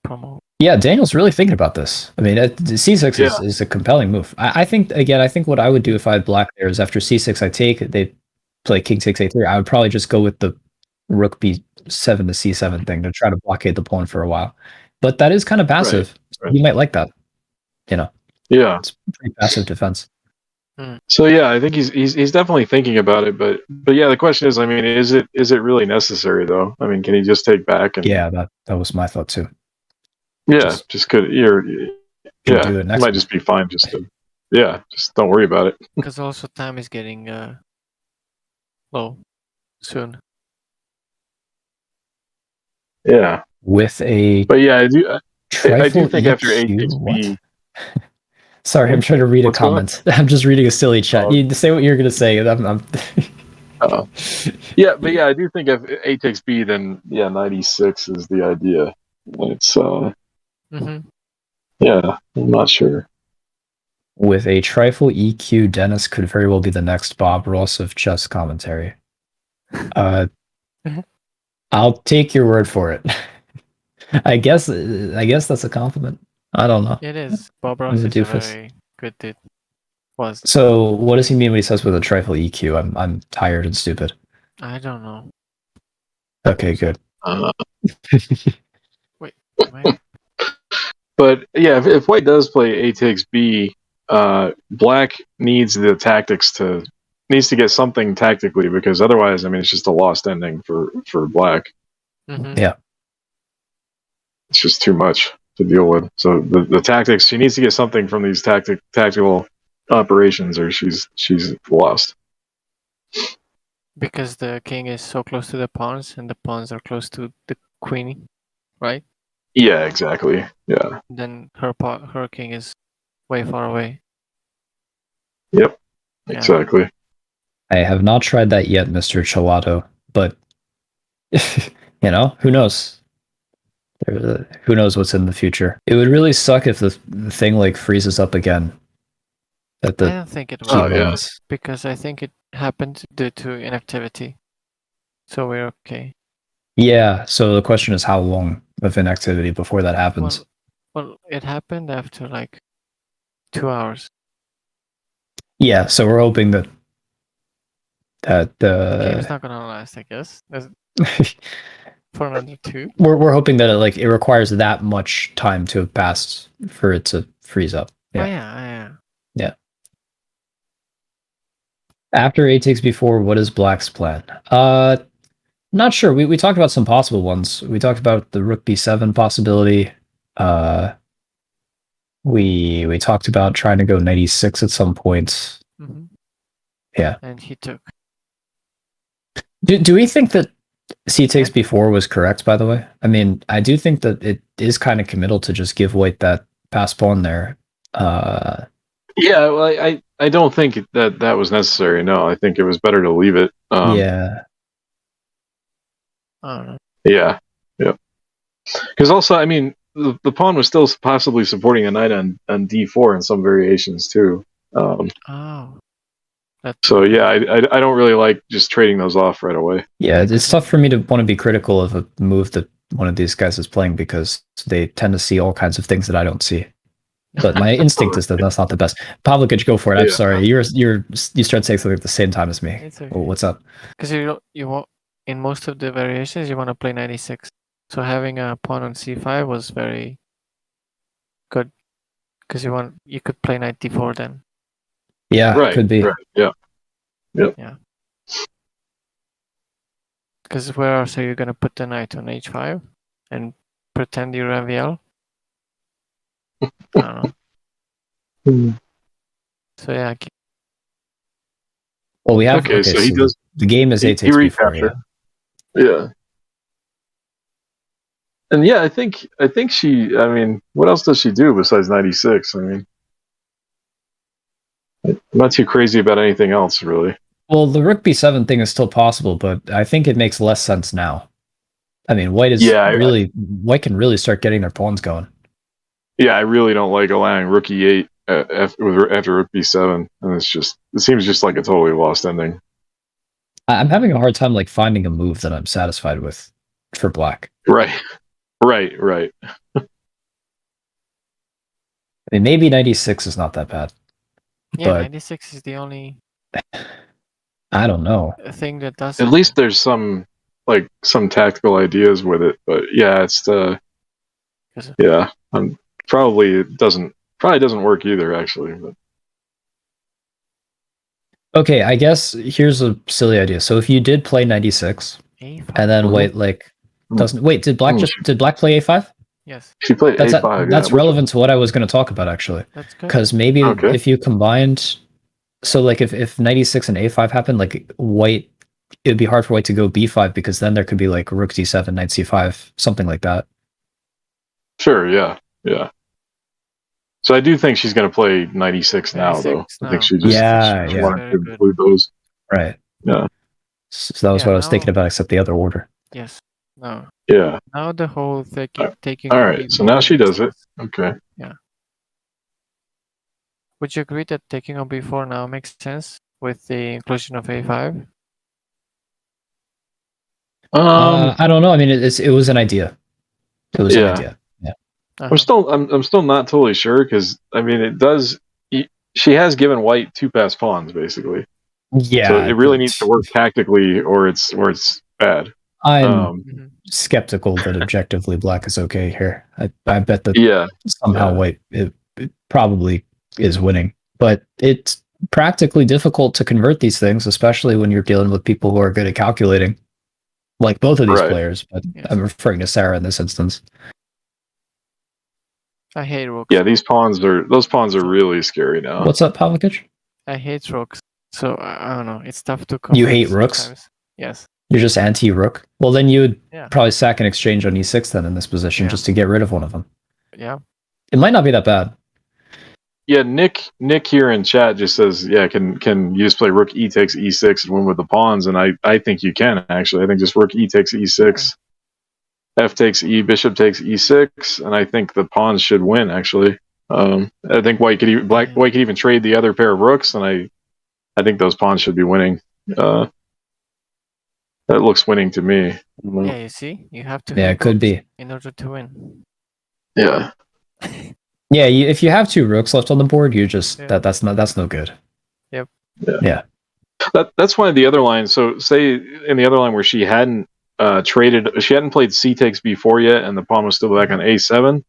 Speaker 3: Promo.
Speaker 1: Yeah, Daniel's really thinking about this. I mean, c6 is a compelling move. I think what I would do if I had black there is after c6 I take, they play king takes a3. I would probably just go with the rook b7 to c7 thing to try to blockade the pawn for a while. But that is kind of passive. Right. You might like that. You know.
Speaker 2: Yeah.
Speaker 1: It's pretty passive defense.
Speaker 2: So yeah, I think he's definitely thinking about it, but yeah, the question is, I mean, is it really necessary though? I mean, can he just take back and
Speaker 1: that was my thought too.
Speaker 2: Yeah, just could it might just be fine just don't worry about it.
Speaker 3: Because also time is getting low soon.
Speaker 1: Yeah. With a
Speaker 2: But yeah, I do think after a takes b.
Speaker 1: Sorry, I'm trying to read a comment. I'm just reading a silly chat. You say what you're gonna say.
Speaker 2: Yeah, but yeah, I do think if a takes b, then 96 is the idea. When it's yeah, I'm not sure.
Speaker 1: With a trifle EQ, Dennis could very well be the next Bob Ross of chess commentary. I'll take your word for it. I guess that's a compliment. I don't know.
Speaker 3: It is. Bob Ross is a very good dude.
Speaker 1: So what does he mean when he says with a trifle EQ? I'm tired and stupid.
Speaker 3: I don't know.
Speaker 1: Okay, good.
Speaker 3: Wait.
Speaker 2: But yeah, if white does play a takes b, black needs the tactics needs to get something tactically, because otherwise, I mean, it's just a lost ending for black.
Speaker 1: Yeah,
Speaker 2: it's just too much to deal with. So the tactics, she needs to get something from these tactical operations, or she's lost.
Speaker 3: Because the king is so close to the pawns, and the pawns are close to the queen, right?
Speaker 2: Yeah, exactly. Yeah.
Speaker 3: Then her king is way far away.
Speaker 2: Yep. Exactly.
Speaker 1: I have not tried that yet, Mr. Chalato, but you know, who knows? Who knows what's in the future? It would really suck if the thing like freezes up again.
Speaker 3: I don't think it will, because I think it happened due to inactivity. So we're okay.
Speaker 1: Yeah, so the question is how long of inactivity before that happens?
Speaker 3: Well, it happened after like 2 hours.
Speaker 1: Yeah, so we're hoping that
Speaker 3: the game's not gonna last, I guess. For another 2.
Speaker 1: We're hoping that it requires that much time to have passed for it to freeze up. Yeah.
Speaker 3: Oh, yeah.
Speaker 1: Yeah. After A takes b4, what is black's plan? Not sure. We talked about some possible ones. We talked about the rook b7 possibility. We talked about trying to go knight e6 at some point.
Speaker 3: Mm-hmm.
Speaker 1: Yeah.
Speaker 3: And he took.
Speaker 1: Do we think that c takes b4 was correct, by the way? I mean, I do think that it is kind of committal to just give white that pass pawn there.
Speaker 2: Yeah, well, I don't think that was necessary. No, I think it was better to leave it.
Speaker 1: Yeah.
Speaker 3: I don't know.
Speaker 2: Yeah. Because also, I mean, the pawn was still possibly supporting a knight on d4 in some variations too. So yeah, I don't really like just trading those off right away.
Speaker 1: Yeah, it's tough for me to want to be critical of a move that one of these guys is playing because they tend to see all kinds of things that I don't see. But my instinct is that that's not the best. Pavlakic, go for it. I'm sorry, you start saying something at the same time as me.
Speaker 3: Okay.
Speaker 1: Oh, what's up?
Speaker 3: Because you want, in most of the variations you want to play 96. So having a pawn on c5 was very good because you could play knight d4 then.
Speaker 1: Yeah,
Speaker 2: right,
Speaker 1: could be.
Speaker 2: Right, yeah.
Speaker 3: Yeah. Because where else are you gonna put the knight on h5 and pretend you're MVL? I don't know. So yeah.
Speaker 1: Well, we have
Speaker 2: okay. So he does.
Speaker 1: The game is A takes b4.
Speaker 2: Yeah. And yeah, I think she. I mean, what else does she do besides 96? I mean, I'm not too crazy about anything else, really.
Speaker 1: Well, the rook b7 thing is still possible, but I think it makes less sense now. I mean, white white can really start getting their pawns going.
Speaker 2: Yeah, I really don't like allowing rook e8 after rook b7, and it seems just like a totally lost ending.
Speaker 1: I'm having a hard time like finding a move that I'm satisfied with for black.
Speaker 2: Right.
Speaker 1: I mean, maybe 96 is not that bad.
Speaker 3: Yeah, 96 is the only.
Speaker 1: I don't know.
Speaker 3: Thing that does.
Speaker 2: At least there's some tactical ideas with it, but yeah, it's probably doesn't work either, actually. But.
Speaker 1: Okay, I guess here's a silly idea. So if you did play 96, and then white doesn't wait, did black play a5?
Speaker 3: Yes.
Speaker 2: She played a5.
Speaker 1: That's relevant to what I was going to talk about, actually.
Speaker 3: That's good.
Speaker 1: Because maybe if you combined, so like if 96 and a5 happened, like white, it would be hard for white to go b5 because then there could be like rook d7, knight c5, something like that.
Speaker 2: Sure. Yeah. So I do think she's going to play 96 now, though. I think she just wanted to include those.
Speaker 1: Right.
Speaker 2: Yeah.
Speaker 1: So that was what I was thinking about, except the other order.
Speaker 3: Yes. No.
Speaker 2: Yeah.
Speaker 3: Now the whole taking.
Speaker 2: All right. So now she does it. Okay.
Speaker 3: Yeah. Would you agree that taking on b4 now makes sense with the inclusion of a5?
Speaker 2: I
Speaker 1: don't know. I mean, it was an idea. It was an idea. Yeah.
Speaker 2: I'm still not totally sure because I mean it does. She has given white 2 pass pawns basically.
Speaker 1: Yeah.
Speaker 2: So it really needs to work tactically, or it's bad.
Speaker 1: I'm skeptical that objectively black is okay here. I bet that somehow white it probably is winning, but it's practically difficult to convert these things, especially when you're dealing with people who are good at calculating, like both of these players. But I'm referring to Sarah in this instance.
Speaker 3: I hate rooks.
Speaker 2: Yeah, those pawns are really scary now.
Speaker 1: What's up, Pavlakic?
Speaker 3: I hate rooks, so I don't know. It's tough to.
Speaker 1: You hate rooks?
Speaker 3: Sometimes. Yes.
Speaker 1: You're just anti-rook. Well, then you would probably sack an exchange on e6 then in this position just to get rid of one of them.
Speaker 3: Yeah.
Speaker 1: It might not be that bad.
Speaker 2: Yeah, Nick here in chat just says, can you just play rook e takes e6 and win with the pawns? And I think you can, actually. I think just rook e takes e6, f takes e, bishop takes e6, and I think the pawns should win, actually. I think white could even trade the other pair of rooks, and I think those pawns should be winning. That looks winning to me.
Speaker 3: Yeah, you see? You have to.
Speaker 1: Yeah, it could be.
Speaker 3: In order to win.
Speaker 2: Yeah.
Speaker 1: Yeah, if you have 2 rooks left on the board, you just that's no good.
Speaker 3: Yep.
Speaker 1: Yeah.
Speaker 2: That's why the other line. So say in the other line where she hadn't played c takes b4 yet, and the pawn was still back on a7.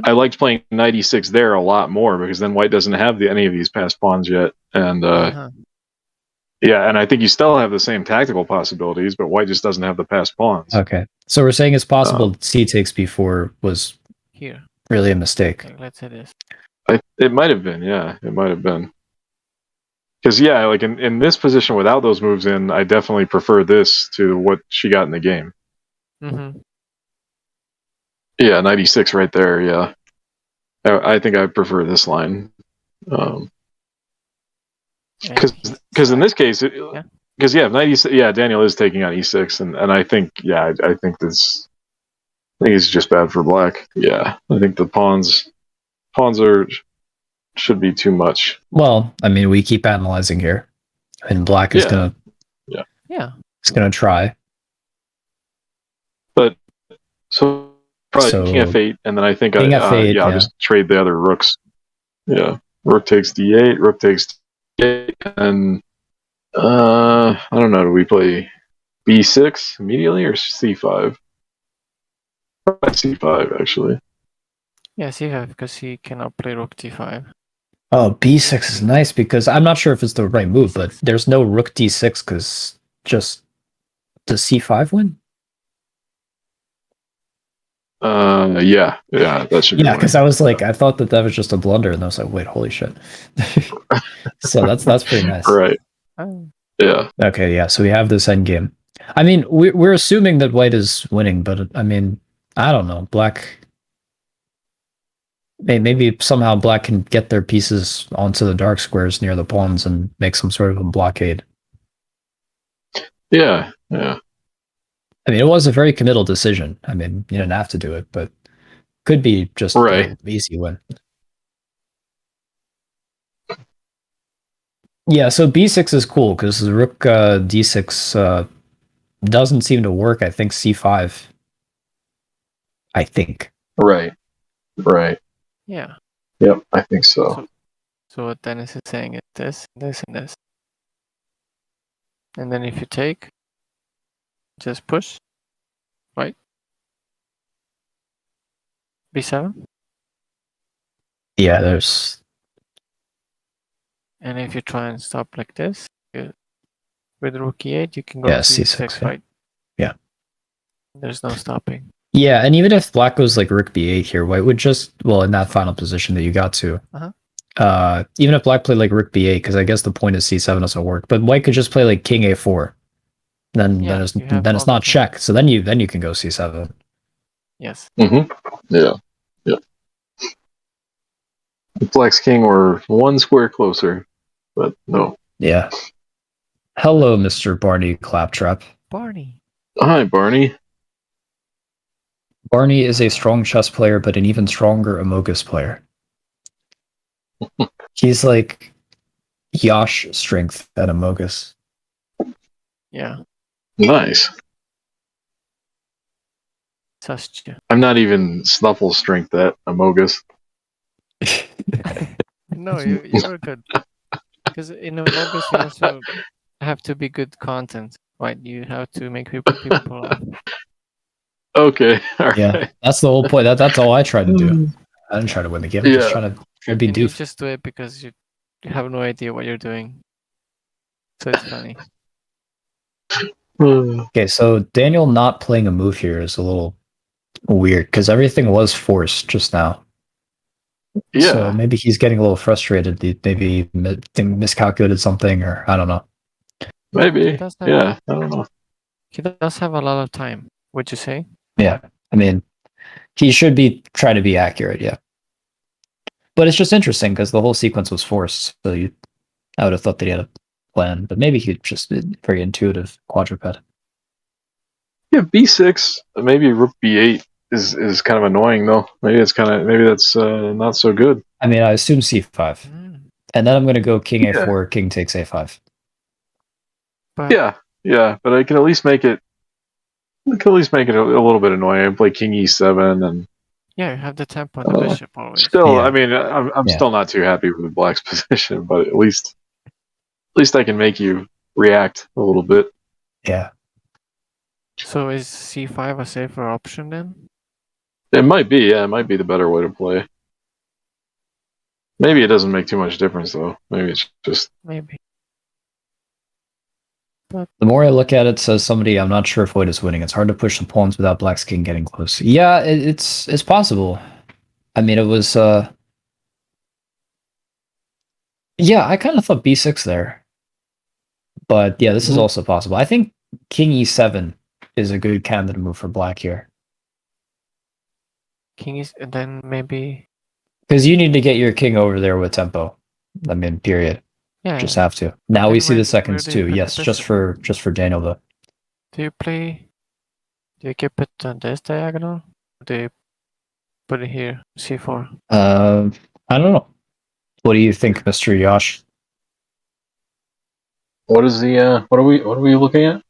Speaker 2: I liked playing knight e6 there a lot more because then white doesn't have any of these passed pawns yet, and yeah, and I think you still have the same tactical possibilities, but white just doesn't have the passed pawns.
Speaker 1: Okay, so we're saying it's possible c takes b4 was
Speaker 3: here
Speaker 1: really a mistake.
Speaker 3: Okay, let's say this.
Speaker 2: It might have been, yeah, it might have been. Because yeah, like in this position without those moves in, I definitely prefer this to what she got in the game. Yeah, 96 right there. Yeah, I think I prefer this line. Because in this case, because Daniel is taking on e6, and I think I think it's just bad for black. Yeah, I think the pawns should be too much.
Speaker 1: Well, I mean, we keep analyzing here, and black is gonna it's gonna try.
Speaker 2: But so probably king f8, and then I think I'll just trade the other rooks. Yeah, rook takes d8, rook takes d8, and I don't know. Do we play b6 immediately or c5? C5 actually.
Speaker 3: Yeah, c5 because he cannot play rook d5.
Speaker 1: Oh, b6 is nice because I'm not sure if it's the right move, but there's no rook d6 because just does c5 win?
Speaker 2: Yeah, that should be.
Speaker 1: Yeah, because I was like, I thought that was just a blunder, and I was like, wait, holy shit. So that's pretty nice.
Speaker 2: Right. Yeah.
Speaker 1: Okay, yeah. So we have this end game. I mean, we're assuming that white is winning, but I mean, I don't know. Black. Maybe somehow black can get their pieces onto the dark squares near the pawns and make some sort of a blockade.
Speaker 2: Yeah.
Speaker 1: I mean, it was a very committal decision. I mean, you didn't have to do it, but could be just an easy win. Yeah, so b6 is cool because the rook d6 doesn't seem to work. I think c5. I think.
Speaker 2: Right.
Speaker 3: Yeah.
Speaker 2: Yep, I think so.
Speaker 3: So what Dennis is saying is this, this, and this. And then if you take, just push, right? b7.
Speaker 1: Yeah, there's.
Speaker 3: And if you try and stop like this, with rook e8, you can go
Speaker 1: c6,
Speaker 3: right?
Speaker 1: Yeah.
Speaker 3: There's no stopping.
Speaker 1: Yeah, and even if black goes like rook b8 here, white would just, well, in that final position that you got to, even if black played like rook b8, because I guess the point is c7 doesn't work, but white could just play like king a4. Then it's not check, so then you can go c7.
Speaker 3: Yes.
Speaker 2: Yeah. If black's king were one square closer, but no.
Speaker 1: Yeah. Hello, Mr. Barney Claptrap.
Speaker 3: Barney.
Speaker 2: Hi, Barney.
Speaker 1: Barney is a strong chess player, but an even stronger Amogus player. He's like Yash strength at Amogus.
Speaker 3: Yeah.
Speaker 2: Nice. I'm not even Snuffle strength at Amogus.
Speaker 3: No, you were good. Because in Amogus you also have to be good content, right? You have to make people laugh.
Speaker 2: Okay.
Speaker 1: Yeah, that's the whole point. That's all I tried to do. I didn't try to win the game. I'm just trying to be doof.
Speaker 3: You just do it because you have no idea what you're doing. So it's funny.
Speaker 1: Okay, so Daniel not playing a move here is a little weird because everything was forced just now.
Speaker 2: Yeah.
Speaker 1: So maybe he's getting a little frustrated. Maybe miscalculated something, or I don't know.
Speaker 2: Maybe. I don't know.
Speaker 3: He does have a lot of time, would you say?
Speaker 1: Yeah. I mean, he should be trying to be accurate, yeah. But it's just interesting because the whole sequence was forced. So I would have thought that he had a plan, but maybe he'd just be very intuitive quadruped.
Speaker 2: Yeah, b6, maybe rook b8 is kind of annoying though. Maybe that's not so good.
Speaker 1: I mean, I assume c5, and then I'm going to go king a4, king takes a5.
Speaker 2: But but I can at least make it. I can at least make it a little bit annoying. I play king e7 and.
Speaker 3: Yeah, you have the tempo on the bishop always.
Speaker 2: Still, I mean, I'm still not too happy with the black's position, but at least I can make you react a little bit.
Speaker 1: Yeah.
Speaker 3: So is c5 a safer option then?
Speaker 2: It might be, yeah, it might be the better way to play. Maybe it doesn't make too much difference though. Maybe it's just
Speaker 3: maybe.
Speaker 1: But the more I look at it, says somebody, I'm not sure if white is winning. It's hard to push the pawns without black's king getting close. Yeah, it's possible. I mean, it was yeah, I kind of thought b6 there. But yeah, this is also possible. I think king e7 is a good candidate move for black here.
Speaker 3: King is, and then maybe
Speaker 1: because you need to get your king over there with tempo. I mean, period.
Speaker 3: Yeah,
Speaker 1: just have to. Now we see the seconds too. Yes, just for Daniel though.
Speaker 3: Do you keep it on this diagonal? Or do you put it here, c4?
Speaker 1: I don't know. What do you think, Mr. Yash?
Speaker 2: What is the what are we looking at?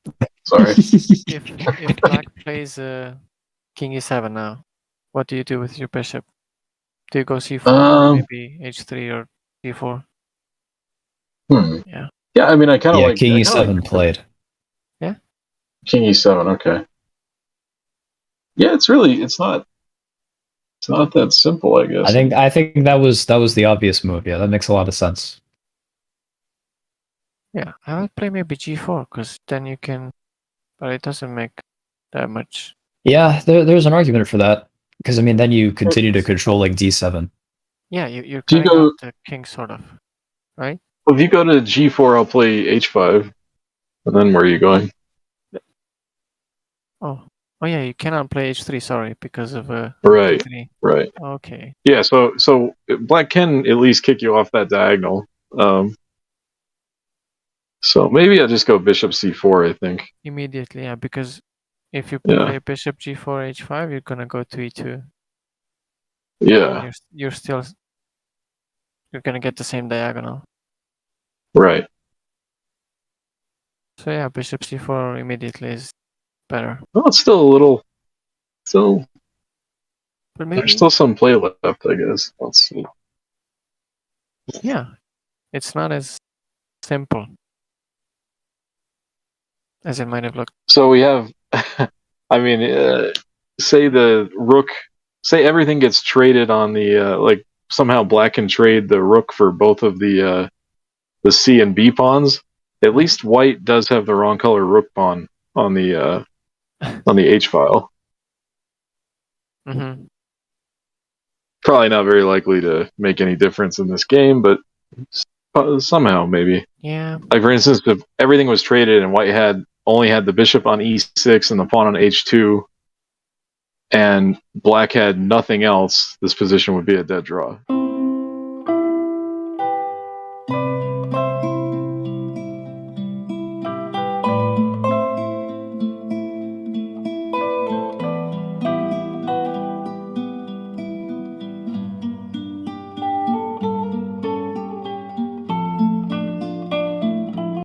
Speaker 2: Sorry.
Speaker 3: if black plays king e7 now, what do you do with your bishop? Do you go c4 or maybe h3 or d4?
Speaker 2: Yeah. Yeah, I mean, I kind of like
Speaker 1: king e7 played.
Speaker 3: Yeah.
Speaker 2: King e7. Okay. Yeah, it's not that simple, I guess.
Speaker 1: I think that was the obvious move. Yeah, that makes a lot of sense.
Speaker 3: Yeah, I would play maybe g4 because then you can, but it doesn't make that much.
Speaker 1: Yeah, there's an argument for that because I mean then you continue to control like d7.
Speaker 3: Yeah, you're cutting out the king sort of, right?
Speaker 2: Well, if you go to g4, I'll play h5, and then where are you going?
Speaker 3: Oh yeah, you cannot play h3. Sorry, because of
Speaker 2: right,
Speaker 3: h3.
Speaker 2: Right.
Speaker 3: Okay.
Speaker 2: Yeah, so black can at least kick you off that diagonal. So maybe I'll just go bishop c4. I think
Speaker 3: immediately, yeah, because if you play bishop g4 h5, you're gonna go to e2.
Speaker 2: Yeah.
Speaker 3: You're gonna get the same diagonal.
Speaker 2: Right.
Speaker 3: So yeah, bishop c4 immediately is better.
Speaker 2: Well, it's still a little,
Speaker 3: but maybe,
Speaker 2: there's still some play left, I guess. Let's see.
Speaker 3: Yeah, it's not as simple as it might have looked.
Speaker 2: So we have, I mean, say the rook, say everything gets traded on the like somehow black can trade the rook for both of the C and B pawns. At least white does have the wrong color rook pawn on the H file. Probably not very likely to make any difference in this game, but somehow maybe.
Speaker 3: Yeah.
Speaker 2: Like for instance, if everything was traded and white only had the bishop on e6 and the pawn on h2, and black had nothing else, this position would be a dead draw.